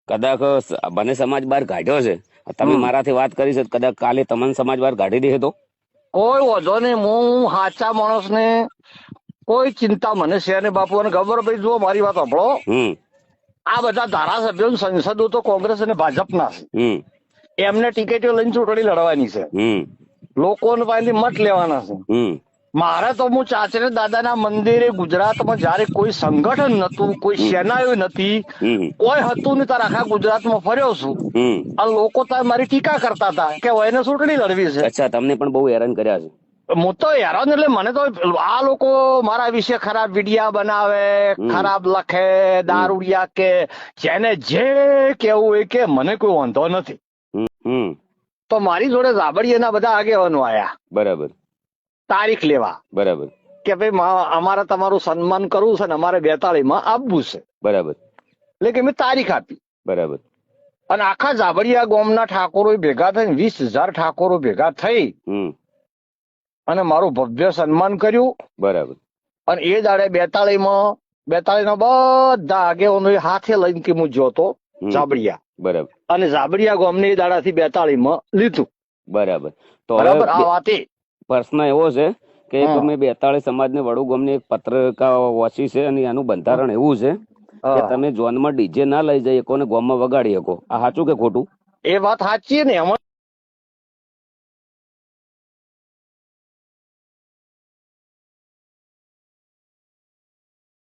કદાચ મને સમાજ બહાર કાઢ્યો છે, તમે મારાથી વાત કરી છે, કદાચ કાલે તમને સમાજ બહાર કાઢી દે તો કોઈ વાંધો નહીં, હું સાચા માણસને કોઈ ચિંતા મને છે ને બાપુ. અને ખબર ભાઈ, જુઓ મારી વાત સાંભળો. આ બધા ધારાસભ્યો સંસદો તો કોંગ્રેસ અને ભાજપના છે. એમને ટિકિટો લઈને ચૂંટણી લડવાની છે, લોકોને પાસેથી મત લેવાના છે. મારે તો હું ચાચરે દાદાના મંદિરે ગુજરાતમાં જયારે કોઈ સંગઠન નતું, કોઈ સેનાઓ નથી, કોઈ હતું નહીં, તાર આખા ગુજરાતમાં ફર્યો છું. આ લોકો તાર મારી ટીકા કરતા હતા કે એને ચૂંટણી લડવી છે. અચ્છા, તમને પણ બહુ હેરાન કર્યા છે. હું તો હેરાન, એટલે મને તો આ લોકો મારા વિશે ખરાબ વિડિયા બનાવે, ખરાબ લખે, દારૂડિયા કે જેને જે કેવું હોય કે મને કોઈ વાંધો નથી. તો મારી જોડે રાબડીયાના બધા આગેવાનો આયા, બરાબર, તારીખ લેવા, બરાબર, કે ભાઈ અમારે તમારું સન્માન કરવું છે ને અમારે 42 માં આપવું છે, બરાબર. એટલે કે મેં તારીખ આપી, બરાબર. અને આખા જાબડિયા ગામના ઠાકોરો ભેગા થઈ 20,000 ઠાકોરો ભેગા થઈ અને મારું ભવ્ય સન્માન કર્યું. બરાબર. અને એ દાડે 42 ના બધા આગેવાનો હાથે લઈને કે હું જોતો જાબડિયા. બરાબર. અને જાબડિયા ગામને એ દાડાથી 42 માં લીધું. બરાબર. તો બરાબર. આ વાત પ્રશ્ન એવો છે કે તમે 42 સમાજને વડુ ગામની એક પત્રિકા વાંચી છે, અને એનું બંધારણ એવું છે કે તમે જોનમાં ડીજે ના લઈ જઈ શકો ને ગામમાં વગાડી શકો. આ સાચું કે ખોટું? એ વાત સાચી ને. એમાં